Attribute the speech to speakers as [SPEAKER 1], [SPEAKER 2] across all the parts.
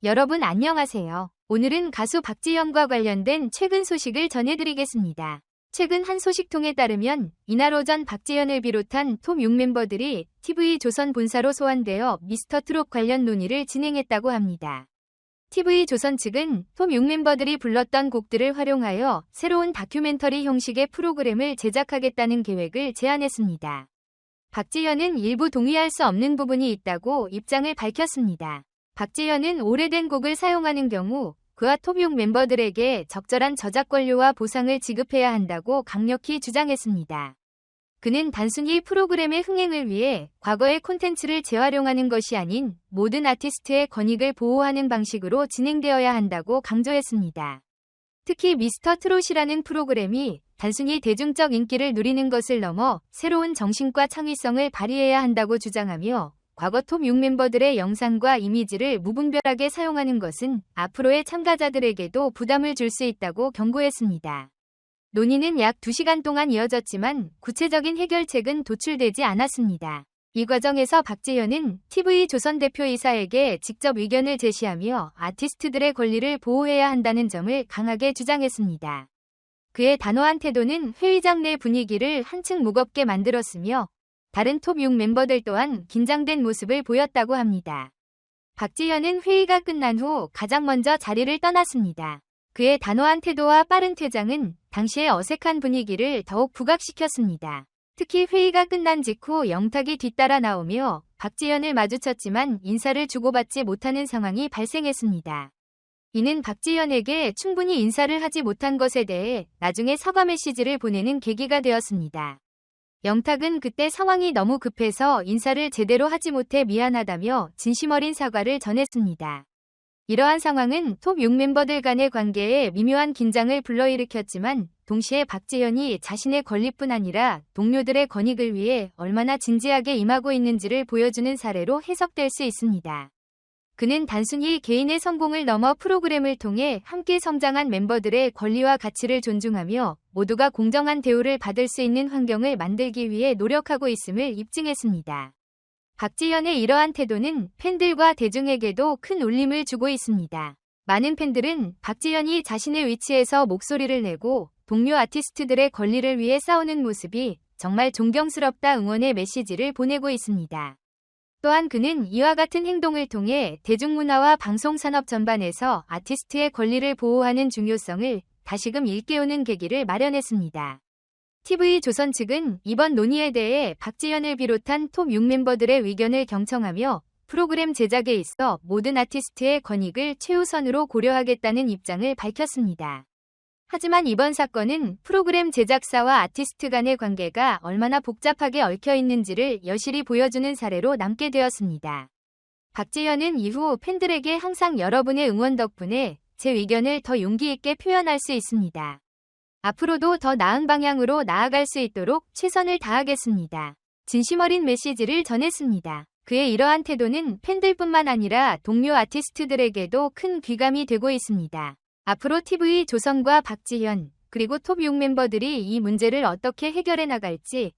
[SPEAKER 1] 여러분 안녕하세요. 오늘은 가수 박지현과 관련된 최근 소식을 전해드리겠습니다. 최근 한 소식통에 따르면 이날 오전 박지현을 비롯한 톱 6멤버들이 TV조선 본사로 소환되어 미스터트롯 관련 논의를 진행했다고 합니다. TV조선 측은 톱 6멤버들이 불렀던 곡들을 활용하여 새로운 다큐멘터리 형식의 프로그램을 제작하겠다는 계획을 제안했습니다. 박지현은 일부 동의할 수 없는 부분이 있다고 입장을 밝혔습니다. 박지현은 오래된 곡을 사용하는 경우 그와 톱 6 멤버들에게 적절한 저작권료와 보상을 지급해야 한다고 강력히 주장했습니다. 그는 단순히 프로그램의 흥행을 위해 과거의 콘텐츠를 재활용하는 것이 아닌 모든 아티스트의 권익을 보호하는 방식으로 진행되어야 한다고 강조했습니다. 특히 미스터 트롯이라는 프로그램이 단순히 대중적 인기를 누리는 것을 넘어 새로운 정신과 창의성을 발휘해야 한다고 주장하며 과거 톱 6 멤버들의 영상과 이미지를 무분별하게 사용하는 것은 앞으로의 참가자들에게도 부담을 줄 수 있다고 경고했습니다. 논의는 약 2시간 동안 이어졌지만 구체적인 해결책은 도출되지 않았습니다. 이 과정에서 박지현은 TV조선 대표이사에게 직접 의견을 제시하며 아티스트들의 권리를 보호해야 한다는 점을 강하게 주장했습니다. 그의 단호한 태도는 회의장 내 분위기를 한층 무겁게 만들었으며 다른 톱 6 멤버들 또한 긴장된 모습을 보였다고 합니다. 박지현은 회의가 끝난 후 가장 먼저 자리를 떠났습니다. 그의 단호한 태도와 빠른 퇴장은 당시의 어색한 분위기를 더욱 부각시켰습니다. 특히 회의가 끝난 직후 영탁이 뒤따라 나오며 박지현을 마주쳤지만 인사를 주고받지 못하는 상황이 발생했습니다. 이는 박지현에게 충분히 인사를 하지 못한 것에 대해 나중에 사과 메시지를 보내는 계기가 되었습니다. 영탁은 그때 상황이 너무 급해서 인사를 제대로 하지 못해 미안하다며 진심 어린 사과를 전했습니다. 이러한 상황은 톱 6 멤버들 간의 관계에 미묘한 긴장을 불러일으켰지만 동시에 박지현이 자신의 권리뿐 아니라 동료들의 권익을 위해 얼마나 진지하게 임하고 있는지를 보여주는 사례로 해석될 수 있습니다. 그는 단순히 개인의 성공을 넘어 프로그램을 통해 함께 성장한 멤버들의 권리와 가치를 존중하며 모두가 공정한 대우를 받을 수 있는 환경을 만들기 위해 노력하고 있음을 입증했습니다. 박지현의 이러한 태도는 팬들과 대중에게도 큰 울림을 주고 있습니다. 많은 팬들은 박지현이 자신의 위치에서 목소리를 내고 동료 아티스트들의 권리를 위해 싸우는 모습이 정말 존경스럽다 응원의 메시지를 보내고 있습니다. 또한 그는 이와 같은 행동을 통해 대중문화와 방송산업 전반에서 아티스트의 권리를 보호하는 중요성을 다시금 일깨우는 계기를 마련했습니다. TV조선 측은 이번 논의에 대해 박지현을 비롯한 톱 6 멤버들의 의견을 경청하며 프로그램 제작에 있어 모든 아티스트의 권익을 최우선으로 고려하겠다는 입장을 밝혔습니다. 하지만 이번 사건은 프로그램 제작사와 아티스트 간의 관계가 얼마나 복잡하게 얽혀 있는지를 여실히 보여주는 사례로 남게 되었습니다. 박지현은 이후 팬들에게 항상 여러분의 응원 덕분에 제 의견을 더 용기 있게 표현할 수 있습니다. 앞으로도 더 나은 방향으로 나아갈 수 있도록 최선을 다하겠습니다. 진심 어린 메시지를 전했습니다. 그의 이러한 태도는 팬들뿐만 아니라 동료 아티스트들에게도 큰 귀감이 되고 있습니다. 앞으로 TV조선과 박지현, 그리고 톱 6 멤버들이 이 문제를 어떻게 해결해 나갈지,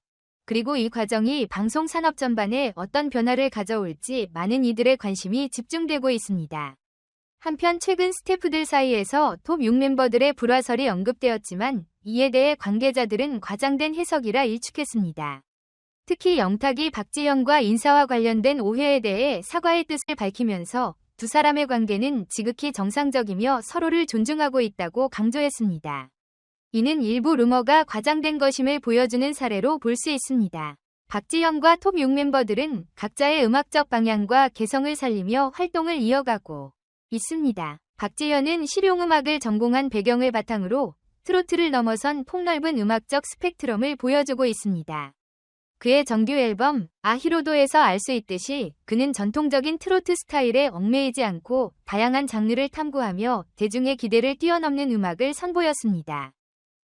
[SPEAKER 1] 그리고 이 과정이 방송 산업 전반에 어떤 변화를 가져올지 많은 이들의 관심이 집중되고 있습니다. 한편 최근 스태프들 사이에서 톱 6 멤버들의 불화설이 언급되었지만 이에 대해 관계자들은 과장된 해석이라 일축했습니다. 특히 영탁이 박지현과 인사와 관련된 오해에 대해 사과의 뜻을 밝히면서 두 사람의 관계는 지극히 정상적이며 서로를 존중하고 있다고 강조했습니다. 이는 일부 루머가 과장된 것임을 보여주는 사례로 볼 수 있습니다. 박지현과 톱 6 멤버들은 각자의 음악적 방향과 개성을 살리며 활동을 이어가고 있습니다. 박지현은 실용음악을 전공한 배경을 바탕으로 트로트를 넘어선 폭넓은 음악적 스펙트럼을 보여주고 있습니다. 그의 정규 앨범 아히로도에서 알 수 있듯이 그는 전통적인 트로트 스타일에 얽매이지 않고 다양한 장르를 탐구하며 대중의 기대를 뛰어넘는 음악을 선보였습니다.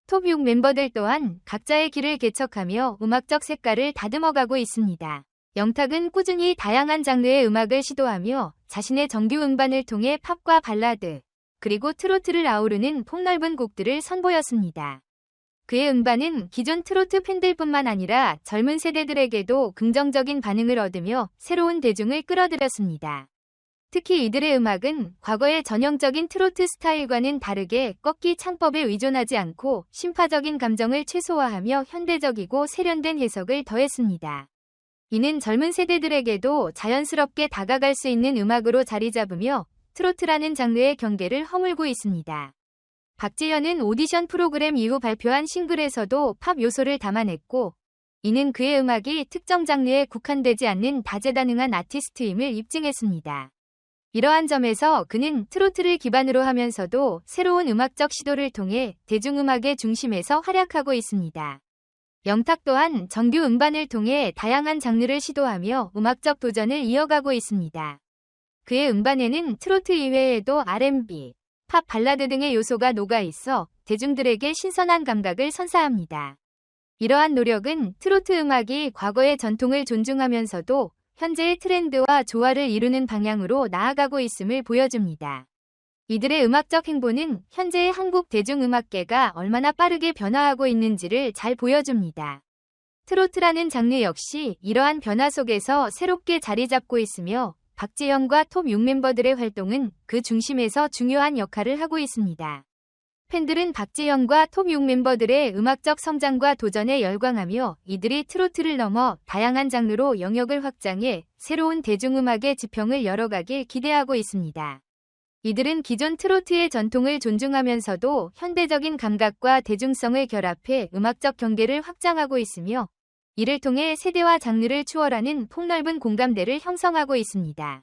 [SPEAKER 1] 톱 6 멤버들 또한 각자의 길을 개척하며 음악적 색깔을 다듬어가고 있습니다. 영탁은 꾸준히 다양한 장르의 음악을 시도하며 자신의 정규 음반을 통해 팝과 발라드, 그리고 트로트를 아우르는 폭넓은 곡들을 선보였습니다. 그의 음반은 기존 트로트 팬들뿐만 아니라 젊은 세대들에게도 긍정적인 반응을 얻으며 새로운 대중을 끌어들였습니다. 특히 이들의 음악은 과거의 전형적인 트로트 스타일과는 다르게 꺾기 창법에 의존하지 않고 심파적인 감정을 최소화하며 현대적이고 세련된 해석을 더했습니다. 이는 젊은 세대들에게도 자연스럽게 다가갈 수 있는 음악으로 자리 잡으며 트로트라는 장르의 경계를 허물고 있습니다. 박재현은 오디션 프로그램 이후 발표한 싱글에서도 팝 요소를 담아냈고, 이는 그의 음악이 특정 장르에 국한되지 않는 다재다능한 아티스트임을 입증했습니다. 이러한 점에서 그는 트로트를 기반으로 하면서도 새로운 음악적 시도를 통해 대중음악의 중심에서 활약하고 있습니다. 영탁 또한 정규 음반을 통해 다양한 장르를 시도하며 음악적 도전을 이어가고 있습니다. 그의 음반에는 트로트 이외에도 R&B, 팝 발라드 등의 요소가 녹아있어 대중들에게 신선한 감각을 선사합니다. 이러한 노력은 트로트 음악이 과거의 전통을 존중하면서도 현재의 트렌드와 조화를 이루는 방향으로 나아가고 있음을 보여줍니다. 이들의 음악적 행보는 현재의 한국 대중음악계가 얼마나 빠르게 변화하고 있는지를 잘 보여줍니다. 트로트라는 장르 역시 이러한 변화 속에서 새롭게 자리 잡고 있으며 박재현과 톱 6멤버들의 활동은 그 중심에서 중요한 역할을 하고 있습니다. 팬들은 박재현과 톱 6멤버들의 음악적 성장과 도전에 열광하며 이들이 트로트를 넘어 다양한 장르로 영역을 확장해 새로운 대중음악의 지평을 열어가길 기대하고 있습니다. 이들은 기존 트로트의 전통을 존중하면서도 현대적인 감각과 대중성을 결합해 음악적 경계를 확장하고 있으며 이를 통해 세대와 장르를 추월하는 폭넓은 공감대를 형성하고 있습니다.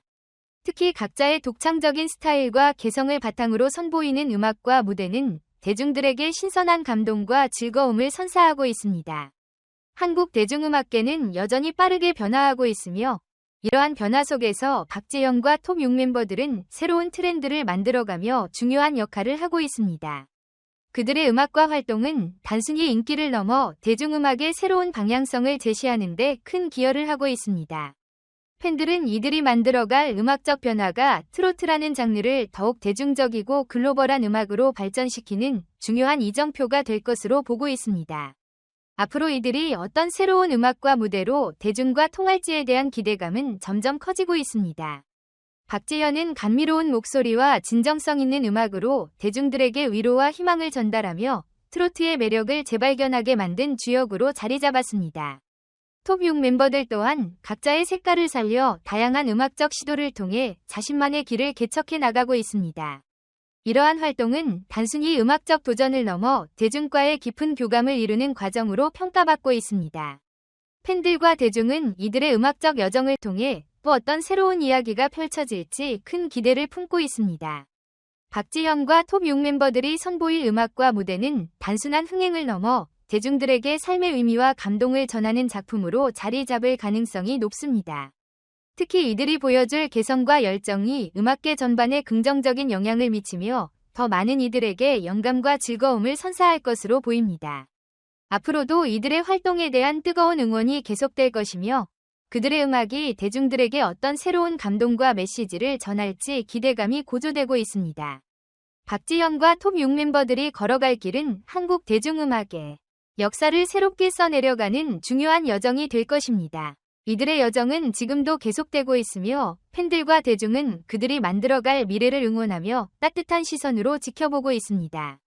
[SPEAKER 1] 특히 각자의 독창적인 스타일과 개성을 바탕으로 선보이는 음악과 무대는 대중들에게 신선한 감동과 즐거움을 선사하고 있습니다. 한국 대중음악계는 여전히 빠르게 변화하고 있으며 이러한 변화 속에서 박재현과 톱 6멤버들은 새로운 트렌드를 만들어가며 중요한 역할을 하고 있습니다. 그들의 음악과 활동은 단순히 인기를 넘어 대중음악의 새로운 방향성을 제시하는 데 큰 기여를 하고 있습니다. 팬들은 이들이 만들어갈 음악적 변화가 트로트라는 장르를 더욱 대중적이고 글로벌한 음악으로 발전시키는 중요한 이정표가 될 것으로 보고 있습니다. 앞으로 이들이 어떤 새로운 음악과 무대로 대중과 통할지에 대한 기대감은 점점 커지고 있습니다. 박재현은 감미로운 목소리와 진정성 있는 음악으로 대중들에게 위로와 희망을 전달하며 트로트의 매력을 재발견하게 만든 주역으로 자리 잡았습니다. 톱 6 멤버들 또한 각자의 색깔을 살려 다양한 음악적 시도를 통해 자신만의 길을 개척해 나가고 있습니다. 이러한 활동은 단순히 음악적 도전을 넘어 대중과의 깊은 교감을 이루는 과정으로 평가받고 있습니다. 팬들과 대중은 이들의 음악적 여정을 통해 또 어떤 새로운 이야기가 펼쳐질지 큰 기대를 품고 있습니다. 박재현과 톱 6 멤버들이 선보일 음악과 무대는 단순한 흥행을 넘어 대중들에게 삶의 의미와 감동을 전하는 작품으로 자리 잡을 가능성이 높습니다. 특히 이들이 보여줄 개성과 열정이 음악계 전반에 긍정적인 영향을 미치며 더 많은 이들에게 영감과 즐거움을 선사할 것으로 보입니다. 앞으로도 이들의 활동에 대한 뜨거운 응원이 계속될 것이며 그들의 음악이 대중들에게 어떤 새로운 감동과 메시지를 전할지 기대감이 고조되고 있습니다. 박재현과 톱 6 멤버들이 걸어갈 길은 한국 대중음악의 역사를 새롭게 써내려가는 중요한 여정이 될 것입니다. 이들의 여정은 지금도 계속되고 있으며 팬들과 대중은 그들이 만들어갈 미래를 응원하며 따뜻한 시선으로 지켜보고 있습니다.